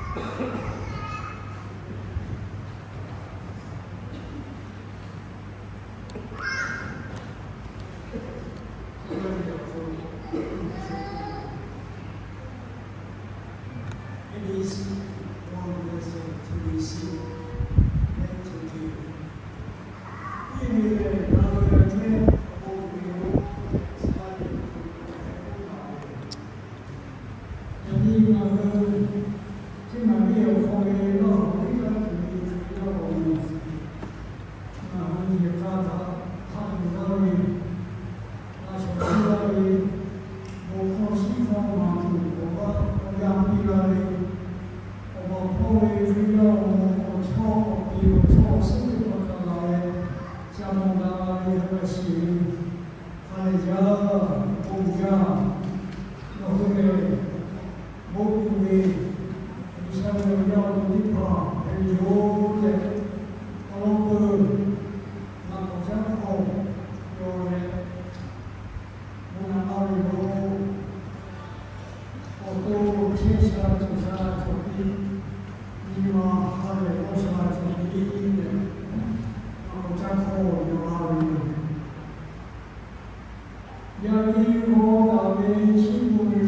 It is one blessing to receive and to give. 예배를 나누는데 오히려 사랑을 여기는 정말 미역국에는 우리가 준비하고 있는 하나님의 가사 하나님의 아시아의 모든 신성만큼과 양비가의 어머니의 위로하고 초이고 초승들과의 자몽가의 것이 하자 공자 너희의 목국의 이사를 야구니파 벨조의 어머니 나고자고 요래 문화마리로 또 제사 조사 조기 이와 하래 오사 조기 나고자고 요하리 야기고 남의 친구를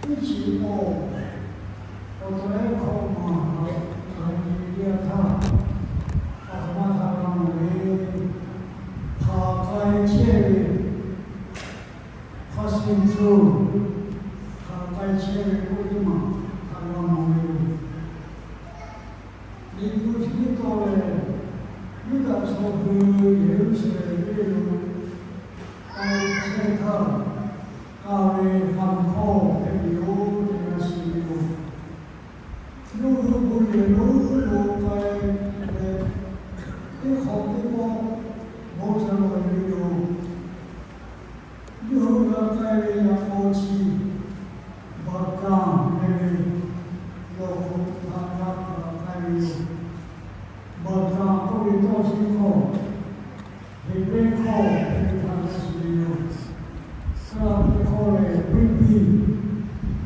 이치고 어떠해 코마 아니야타 아마사람의 가까이 체리 가슴수 가까이 체리 꼬리마 가마모유 이구시도에 유다 소그 예루살렘 아이체타 가웨 감포 베비오 데나시리오 누구불레 누구로가에 이거고 모자로요 누가가에 야고치 바까 베비 요고 바까가요 바까 꼬리 도시코 베베코 베타시리오 사람코에 불비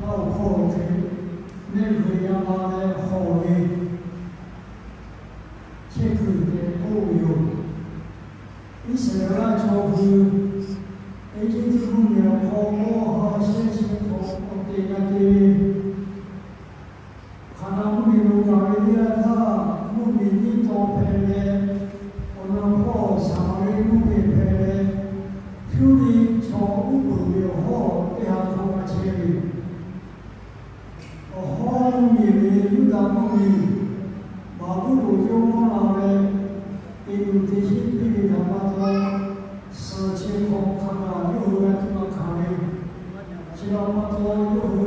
아우코에 내그야마의 호에 체크의 오요 이스라엘 조그 에이전트 분명 호모 하시스코 어때가데 가나무리로 가리아타 무미니 도페레 오너호 사마리 무미페레 퓨리 조우부요 호 에하토가 체리 호미리 유다모미 마부로 요모나레 이루티시 비비다마도 서치고 카가 요우라트마 카레 지라마도 요우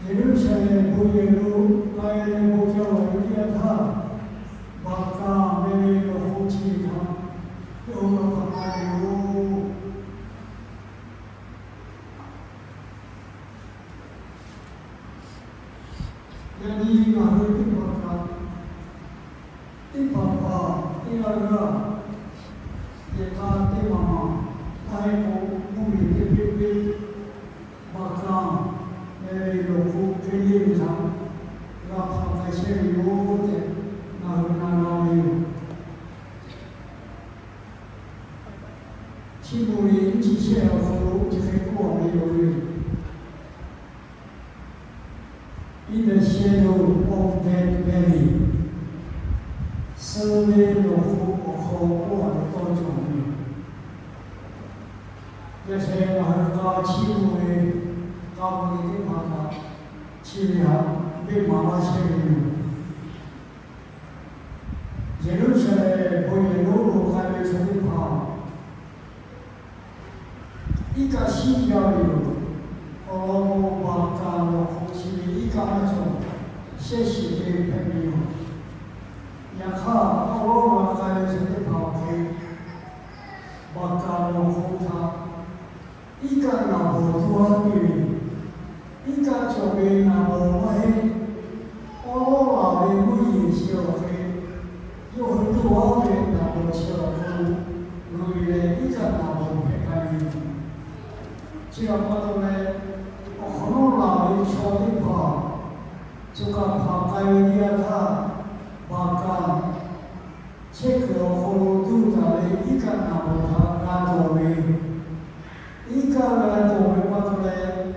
예루살렘 부예루 가엘레 모자와 유디아타 마카 메레로 호치가 요우라 카레요 여기 나를 띠바까 띠바파 띠라가 예카 띠마마 아이고 무미 띠삐삐 마카 메리로 푸케리리상 라파가 쉐리오데 나를 나라미요 친구인 지시하고 지세고 메요리 In the shadow of that valley, survey the hope of hope多种。这些马高起步的高高的马高，起了被马马车的。耶路撒冷不也路路开的出的跑，一个新标的。哦，马高了，空气一个那种，谢谢的朋友。呀哈，我马高的出的跑去，马高了空他，一个那不多的，一个就给那不黑，我老的不也小黑，有很多的那不小黑，路的一个那不黑开的，这个么子呢？ このラーメン商品は suka pakai dia ta bahkan ceklo holu dari ikan nabota radome ikan radome matule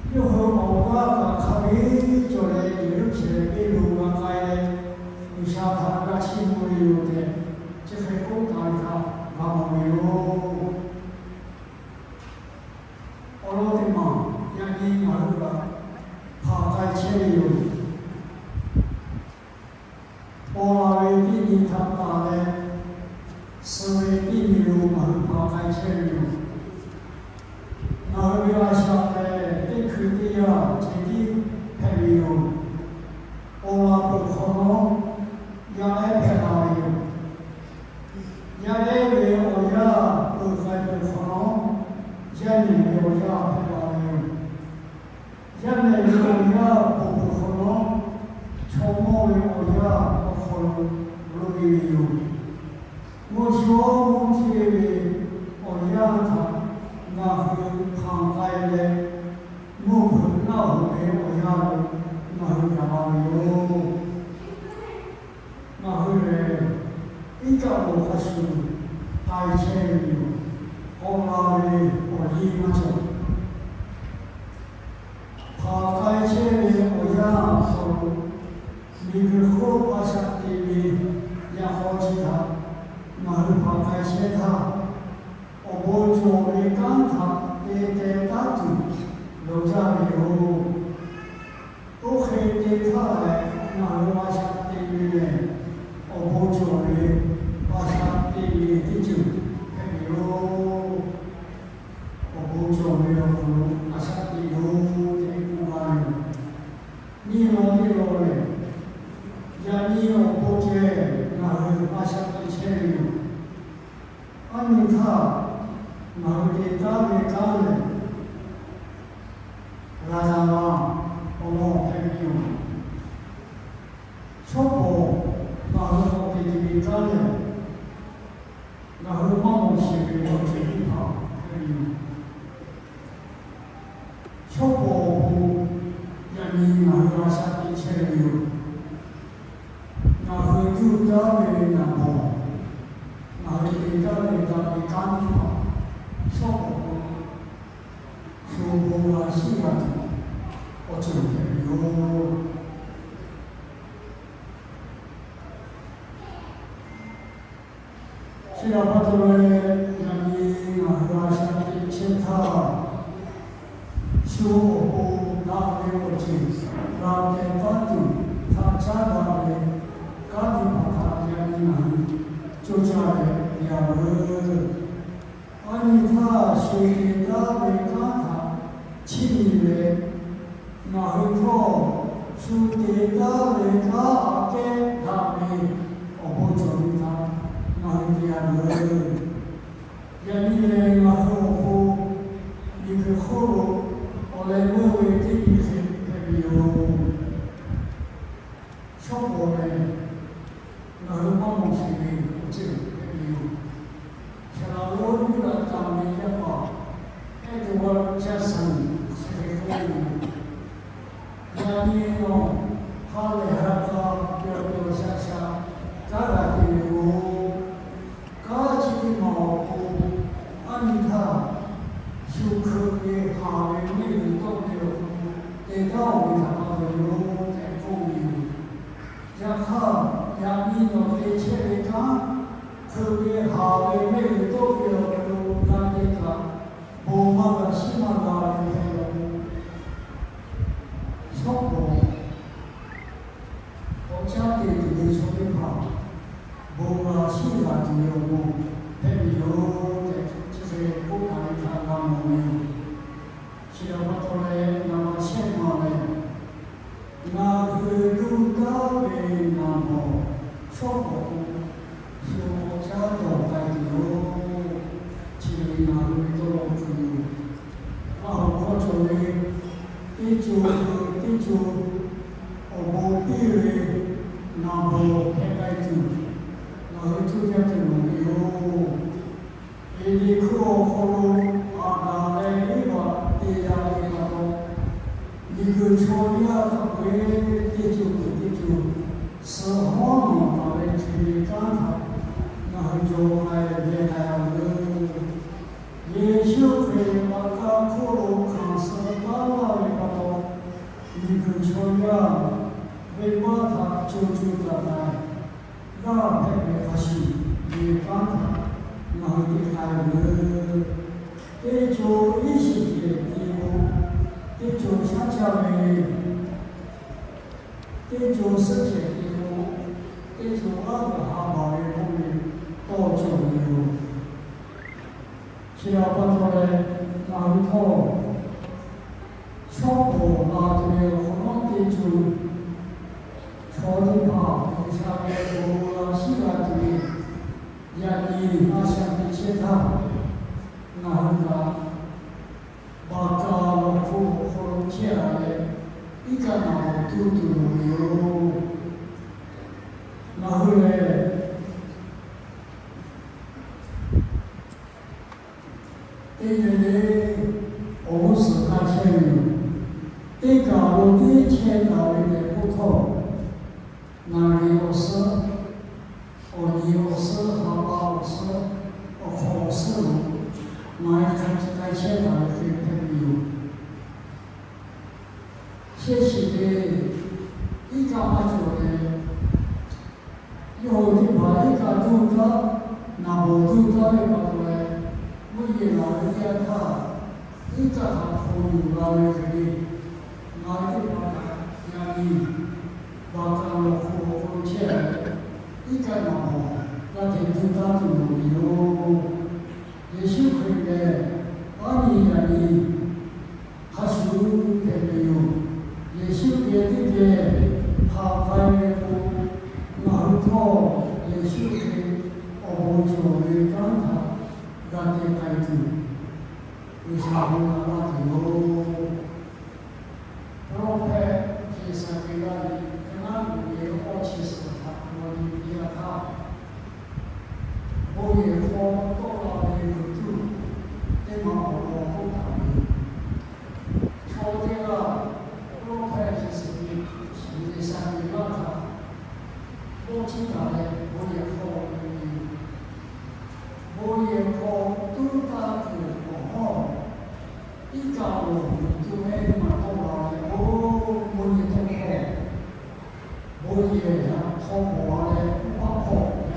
yoho mawa kami jole diru chere lu makai wisata kasih muri ude ceklo tarika mamamiro orang timah yang ini malulah pakai ceri orang ini tanpa le semua ini rumah pakai ceri nak biasa le dia jadi periu orang berkonon yang periu yang orang berkonon jadi orang periu yang orang berkonon cuma orang berkonon lebih musuh mungkin orang tak nak pakai le mungkin nak orang nak jalan nak ikan berhasil tai ceri orang macam pakai ceri orang minggu pasal ini yang hujah mahu pakai ceri obo jombi kanta tete tatu loja biru oke tete mahu pasal ini obo jombi pasal ini tuju biru obo jombi pasal ini Nilo le, ya nilo poche na pasal ceri, anita na kita bekale, rajawa omo pemiu, sopo na kita bekale, na mau sih kita pemiu, sopo yang merasa diceriu, nak juga menambah, nak kita ikan sopo, sopo sihat, ocak yo. Siapa tu yang merasa dicinta, sopo nak berwujud, nak terbantu, tak cara kami pakai yang ini, cuaca yang anita sudah berkata, ciri nak sudah berkata kami oboh nak dia yang ini nak dikhusus oleh murid ini periu, sopo le, nak mau sini ucap periu, selalu kita kami apa, itu jasa seperti jadi no hal harta biasa cara periu, kaji mau anita suka ke hal ini để đâu thì thằng nào đều luôn thành công nhiều, giờ khờ nhà đi nó để chơi với cá, cứ biết họ về mấy người tốt đều luôn làm để cả, bố mà là xin mà là để thay đổi, sốc bố, có cha thì để cho biết họ, bố là xin là nhiều bố, thế nhiều để chơi cũng phải thằng nào nhiều. Siapa toleh nama siapa le, nak berduka nama sopo, sopo jatuh kayu, ciri nama itu kayu. Aku kau itu, obo pilih nama kayu, nama itu jatuh kayu. Ini kau ada lagi. Dia itu, jika dia tak boleh 우리가 회과 다 조주다가 나 백매 다시 일반다 나한테 알고 대조 이시기에 띄고 대조 상처에 대조 세계 띄고 대조 아브라함의 몸이 또조이요 지라반도에 나루토 초보 나들의 혼원대주 초대파 이사의 모라 시가들이 야기 아시안의 제타 나루가 바카로프 호로티아에 이까나고 두두루요 나흘에 때문에 어디서 가세요? 때가 어디 채나오는데부터 나리로서 어디로서 하바로서 어코스로 많이 같이 채나오게 됩니다. 세시에 이가 아주에 여기 바이가 두다 나보두다에 바로에 우리 나를 다 이가 다 보유라고 그리 나를 야니 바카로 호로체 이가 나고 나한테 두다 두노요 예수 그리스도의 아니야니 가수 되네요. 예수 그리스도의 하파이고 나루토 예수 그리스도 어보조의 간다 나한테 가이드 의사보나마디요 프로페 기사기가니 그나무의 오치스 학원이 이야다 보이의 호 또라의 그두 때마오로 호타미 초대가 프로페 기사기 기사기가다 오치다의 보이의 호는 보이의 호 뚜다그 이가로 두메 마토라에 오 문이 통해 모리에 통보안에 우파포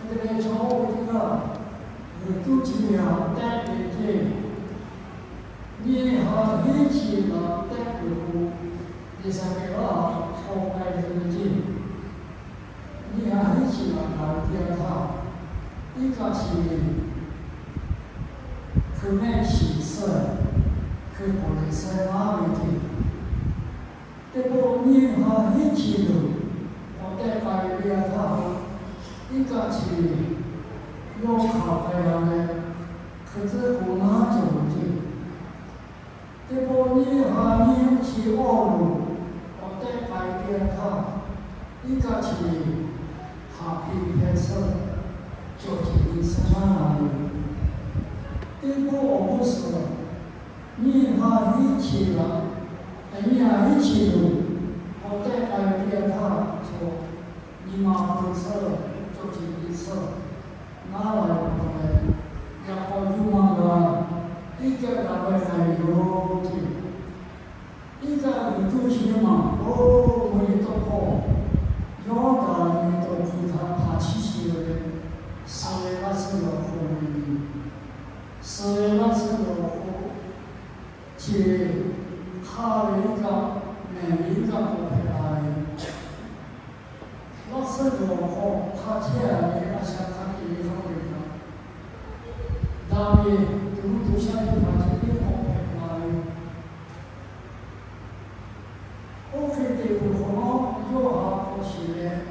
근데 저 우리가 뚜지면 때리지 니하 해치가 때리고 이사회가 처음에 되는지 니하 해치가 나오기가 이같이 그의 시설, 그 본래의 마음이 때문에 해치도 어때까지 위하다 이같이 욕하게 그들 고나정지 때문에 해치 오로 어때까지 위하다 이같이 합의해서 조직이 생활하는 일부 어부서 니하 이치가 니하 이치도 어때까지 위하다 저 니마부서 조직이서 나와요 보면 약간 유망가 이게 나와야 요지 이가 두시면 오 우리 또고 여가 우리 또 기타 파치시를 사회가 생각하는 서해가서도 제 하위가 내리가 오페라에 럭서도 파티아에 아시아카기 하니까 다음에 누구 도시한테 가지고 오페라에 오페 때부터 요하고 시에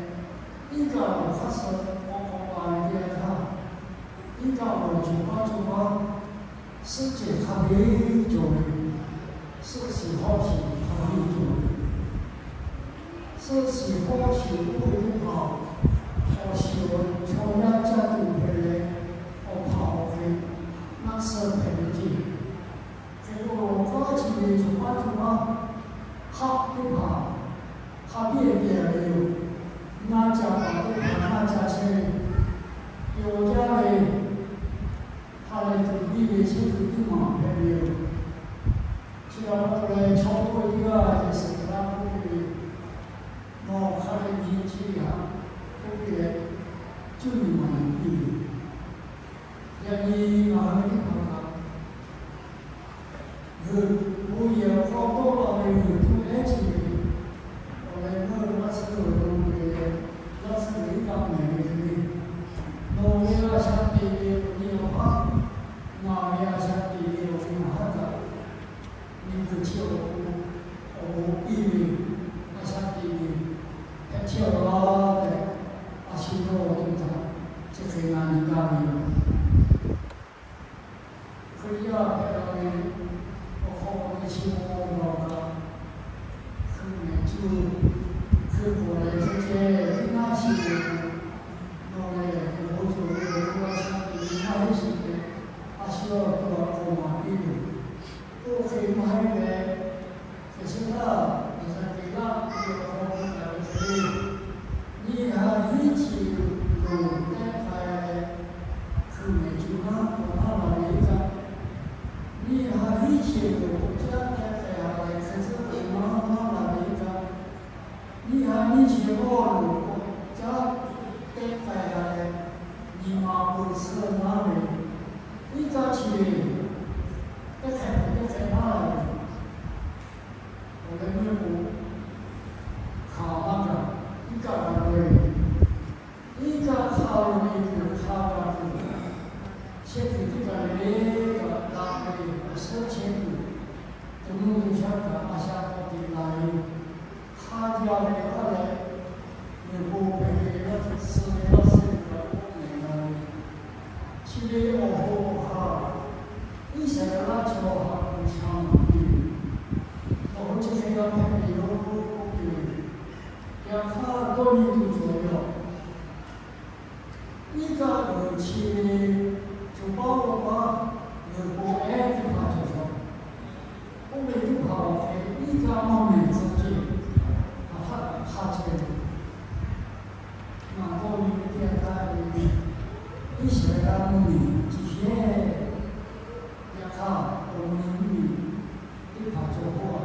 이가로 가서 오페라에 이가로 주마주마 실제 합의 좀 실시 혹시 합의 좀 실시 혹시 우리가 혹시 초야자들 별에 오파오게 낙서 배우지 그리고 까지 주마주마 합의파 합의에 대하여 나자가 나자체 요자의 하나님 미래의 세계만 배우요. 지난번에 정부가 无意味，啊啥意味？一笑咯的，啊是我正常，这个男人家里，可以啊，别个我好的生活个，คือไม่จูคือตัวเลยเจ๊ที่น่าชิวโนเลยคือผู้ช่วยผู้ว่าชาติน่าให้ชิวอาชีพตัวโคมาดีตัวเคยมาให้เลยแต่สุดท้ายดิฉันคิดว่าตัวโคมาดีนี่หาที่ชิวดูแต่ใครคือไม่จูนะตัวอะไรกันนี่หาที่ชิวดูจะแต่ใครอะไรคือสุดท้าย你还你去我路，这得回来，你妈不是哪里？你咋去？得开哪来？我的女仆，考那个，你干嘛的？你干考了一个考了一个，现在这个那个单位收钱的，怎么都想干嘛想到的来？他家的后来，你不被那4年到4年了，5年了，去年我哈，以前的那时候哈不强的，我今天要陪你有2多年度左右，一个去年就把我把我爱的跑出去，我每天跑回一个方面自己。他这个，那我们电台一些人民这些也看我们的他做过来，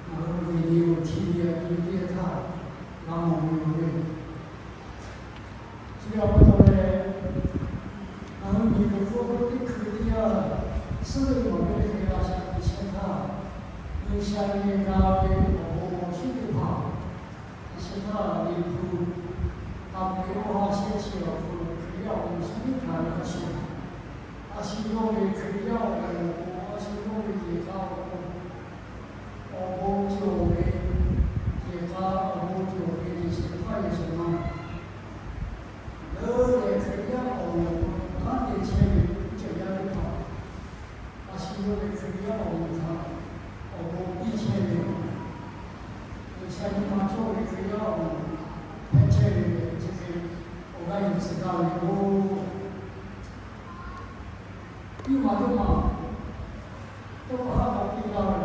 然后给你有体验的电台，然后我们有只要不到嘞，然后你的做的可以啊，是我们可以拿下的钱啊。你像你那边我去的话，现在你不，他没有话写起了，可要我们是你看那些，是我们可要的，是我们也搞我就为也搞我就为一些快的什么，那也可要我们那点钱就要的好，是我们可要我们他。我以前嘛做的只要而且就是我们也知道有，一嘛都嘛都好好地道的，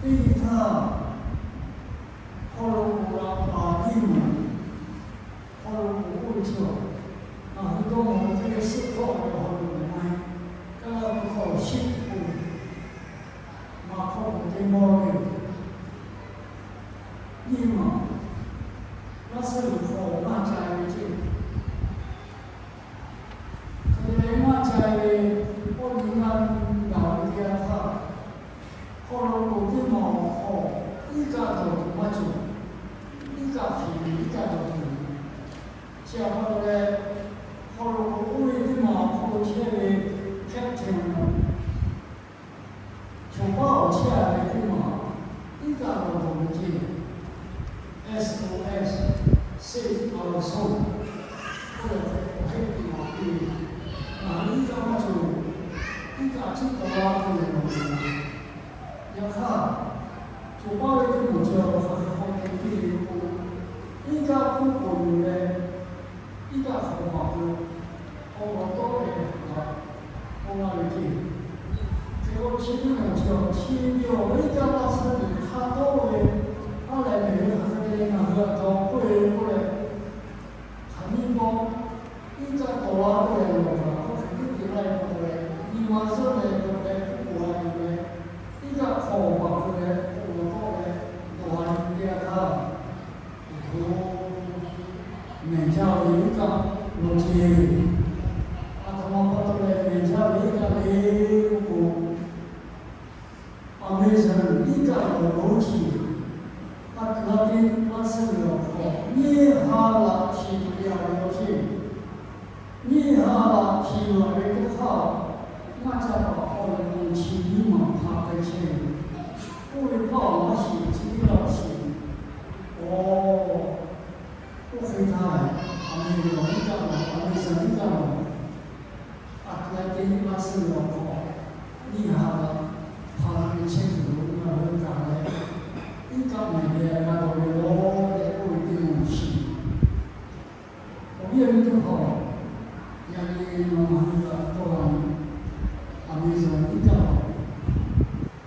第一趟后来我把一嘛，后来我不久，很多我们这个是做的后来我们刚刚不好辛苦。马靠我的猫的，你嘛，那是好那家的劲，可能那家的，我们那老的家他，后来我的猫好，一家都不做，一家皮一家都做，像后来，后来我的猫好起来，开天了。从报起来的地方，一个我们进 SOS Save Our Soul， 或者我黑地方的，一个我就一个这个的人，要看，从报的地方就好的地方，一个不过有的，一个好好的，我多的，我那里进。我今天就听有一家老师他都会，他来每个他这里那个都会过来，他们讲一个多啊过来了嘛，我肯定进来过来，你晚上来过来过来的，一个好嘛过来，我过来，多啊你点他，每家一个逻辑，他们跑到来每家一个每个。每人一个逻辑，那边那是有好，你好了，体谅逻辑，你好。我才把后来母亲你们他跟前，我会把我是知道是，我回他来，阿弥陀佛，阿弥陀佛，啊，来给你把事要好，你下了，他跟前头那很大嘞，你讲明的那个我的不一定有事，我愿意就好，让你弄那个多人。阿弥陀佛，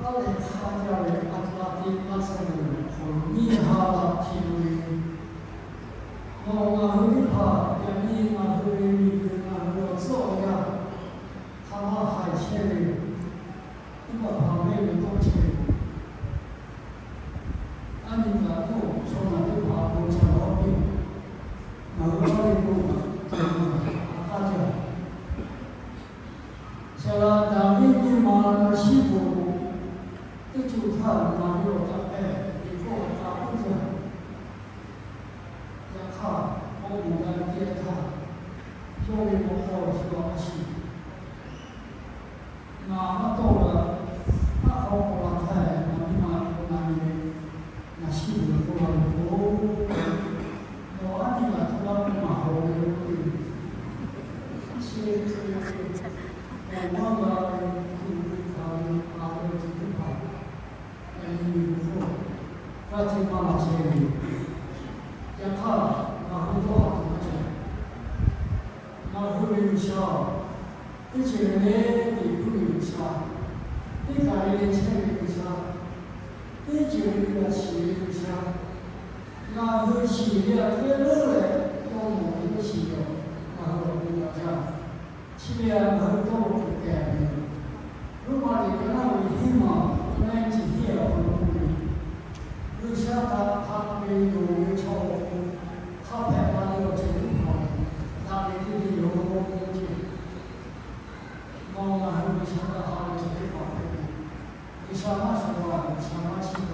阿弥他家的阿拉丁阿三的，和你哈拉提的，我阿弥陀，让你阿弥陀阿弥做呀，他妈海鲜的，你把旁边的东西，阿弥陀佛，从那里爬过去老病，那个老病阿家。现在当年你妈那媳妇，你就看那有大概，以后大不着，要看我们的爹看，作为我好说起，那么到了，那好好太，那你妈那里那媳妇过来哦，我安尼嘛，他妈嘛好的，是。我忘了他那个几个牌，你说，他听妈妈说的，要看那很多好多钱，那后面笑，以前呢你不有笑，你看一点钱有笑，你觉得那钱有笑，那后钱了快乐了，要我有钱了，然后我要讲。前面很多改变，如果你跟他为什么那几天我努力，有些他没有超过，他拍他那个成好，他给你有个工具，我还没想到他的这个好的，你想嘛说啊，想嘛知道，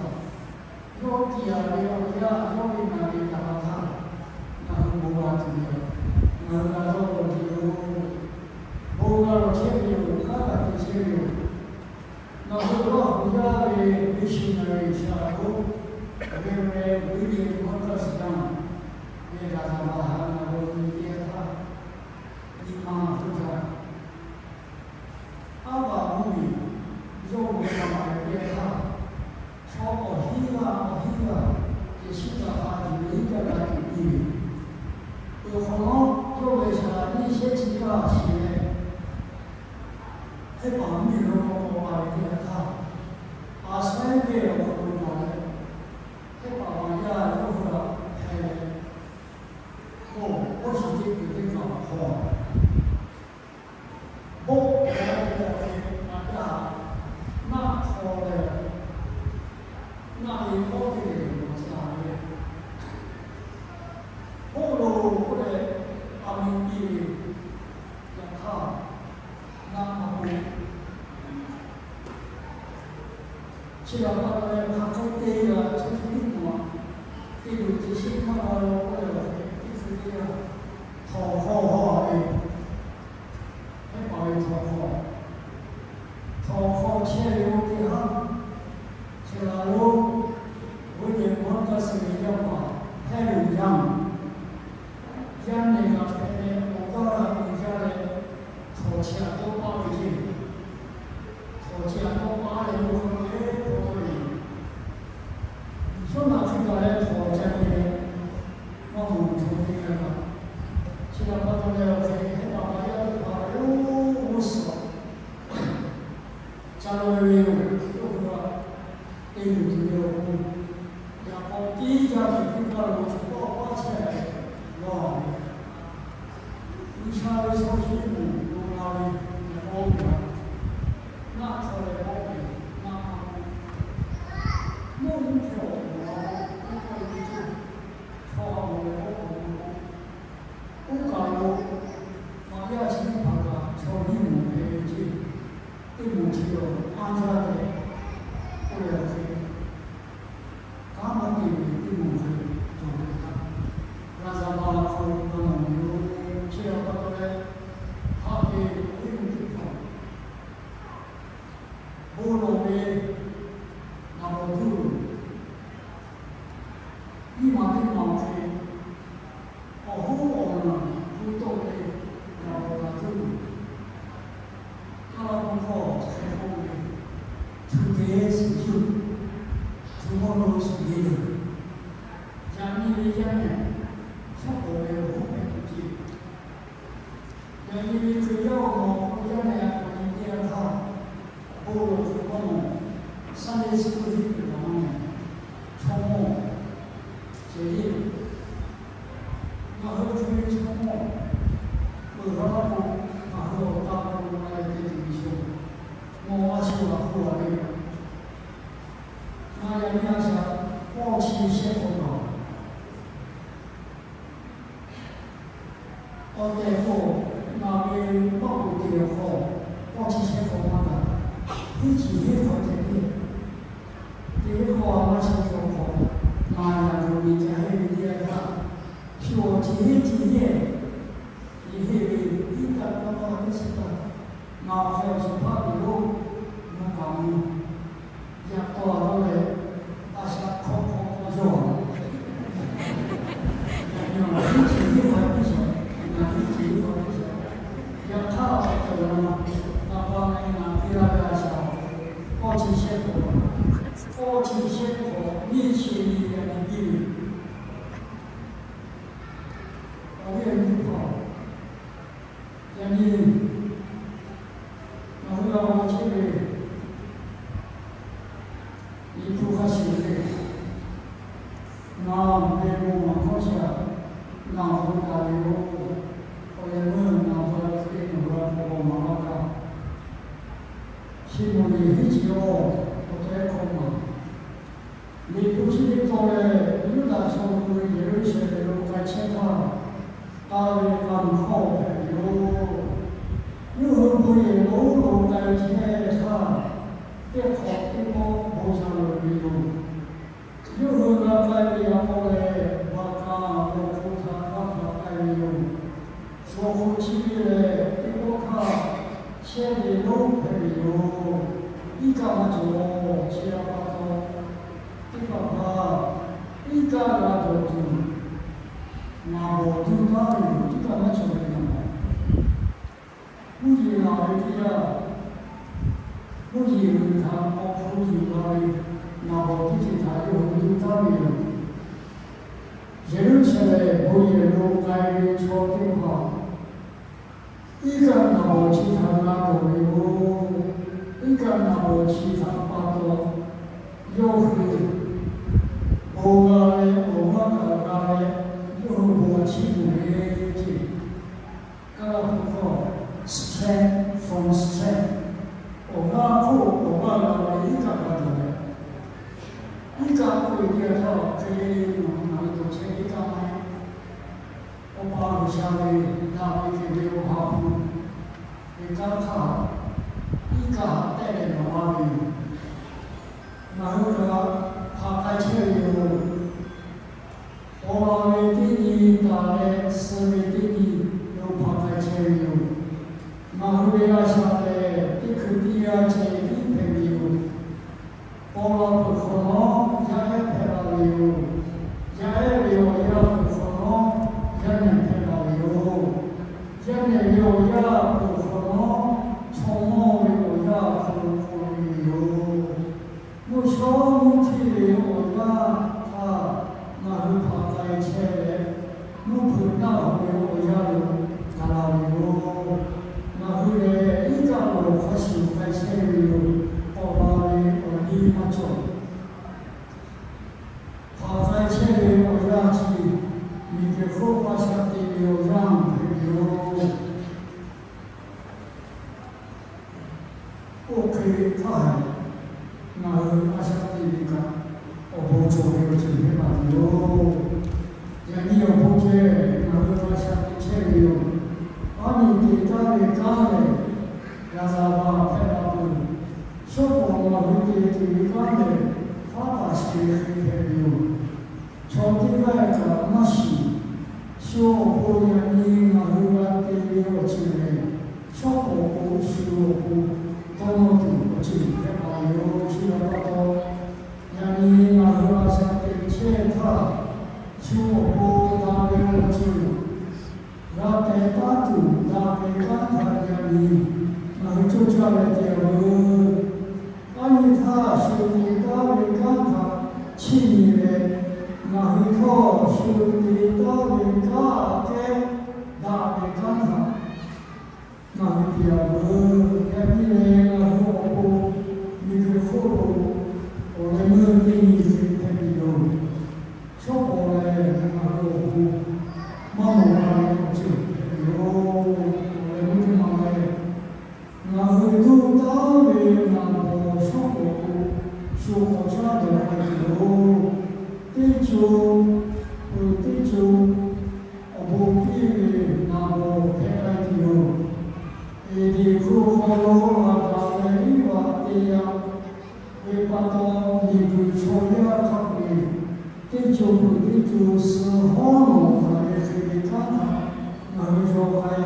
有第二个有那里打他，那没话题了，那个我那前面有看到的前面，那后头回家的微信那里下头，因为微信我那是讲，人家他妈喊那个爹他，你妈都在，阿爸母亲，肉不他妈的爹他，超过黑了，也是在他的人家那里，有可能就为啥那些几个企业。在旁边的我把人家看，把三个我都拿来，在把人家就是拍，我是这个好，我来那家那好的，那里好的我是哪里？后头过来阿明的要看，那么。现在把那个他给对了，就是你嘛，对有这些嘛，我就是这个好的，还保有好钱有的哈，现在我也我那是一样嘛，还有养那个我到了人家的好钱都包一进，好钱都包了以后。说哪去搞来讨价的，我们从这个，现在把这个黑爸爸要的话，无所，假如没有，就说给你这个，然后第一家的这个我花起来，哇，你像小媳妇有哪里好的，那出来好的，那弄条。安家的，不了解，他们的父母会做的他，让他把他们有这样的他的父母的后才后面 ，Today is you, tomorrow is me。让你的家人生活的无边无际，让你的只要我不要呢，我一定要他，不如不梦，三年是不是不忙呢？冲梦，决定，那后去冲梦，不让他不，然后大陆来的弟兄，我去了后来的，那人家想放弃生活了。我在后那边老的后，我之前讲的，一起去做这个，这个我是做过，那样子你在那边看，是我几年，你那边一旦到那个时候，那还有是怕比如那讲，也到那里，大家空用，一起去玩一下。要他的人嘛，那方面呢，比较少，高级生活，一起里面的比例，我也不好，像你，那个我这里，你不合适的，那别个嘛好像，那不大有。我们那时跟那个婆婆妈妈讲，新闻里一直哦，我在看嘛。你不是你做的，有的时候有些那种在车上，打的蛮好的有很多也路在车上，别考一个路上的那种，有很多在那样过来，我讲我出差我在那种。我夫妻的一个卡，现在老朋友，一个嘛做，其他嘛做，一个嘛，一个嘛做做，那我做哪里？一个嘛做的嘛，不是哪里呀？不是他我不是哪里，那我自己他有做哪里？人生的不也有改变错的话？一个脑其他那个有，一个脑其他那个有是，我个有我起步的这，那个不错 ，strength from strength， 我个一个那个，一个会介绍这些那个这一个呢。我把下面那边给我好，你刚看，一个带来的画面，然后呢，他开车有，我们弟弟打的4位弟弟有他开车有，然后呢下来一个第二车一朋友，我们不可能也陪了有，也有不可能。人人陪老友，人人有呀不可能，从某有呀不有，我小母亲有呀，他那是他在车的，我不那有呀他老有，那是的一个路还是在车有，我把我立马做，他在车里我呀去。你的后花下的有让有，我可以看，那花下的那个，我不做那个这些嘛有，人家有不接，那花下的钱有，把你的家里干的，让他把拍到不，说我们的这个干的，发达些的有，从另外一个那是。小姑娘你那有点对我之类，小姑姑小姑，多么对我之类，还有其他那个，让你那有啥的钱他，小姑那对我之类，让给大度，让给刚才让你，那就叫来的。那回头是的到人家给那的干他，那一点儿也比那个我你个后路，我们给你是太有，小伙来那个妈妈来就有，我们就妈来，那回头到人那个小伙小伙家的还有。地主，地主，我比那个偏爱的，地主好多那个一万的呀，为把到地主抽呀他们，地主是好农他也可以看他，那就还要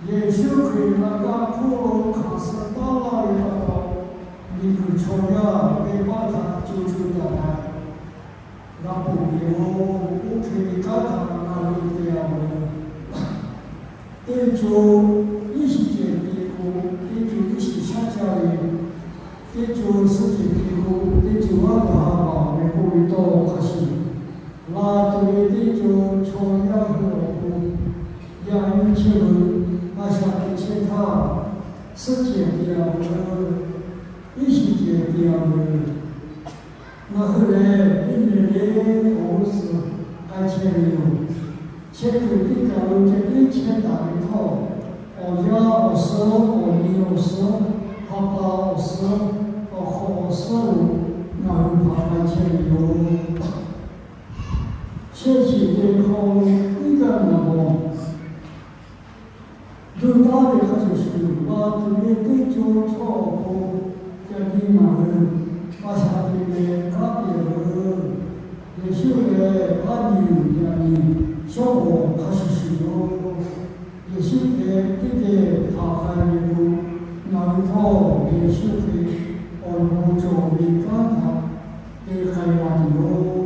也许可以那个普康斯到了一个到。你不抽呀，没把它揪出来，那不有，我可以干他那里这样的。对就一起解庇护，对就一起下家里，对就自己庇护，对就我的好宝贝不会多可惜。那对就抽呀和养起来，那下面其他是解的呀，一起解决掉的，那后来一年的我是还钱没有，钱给的假如这1000打一套，我家50，我你50，他爸50，我45，那有还钱没有？现在的好一个那么，最大的他就是把这个对就超过。这地方把下面的咖啡了，也是个把牛家的小伙开始使用，也是个这个大海里头，南方也是个我们做的干茶，给海洋有。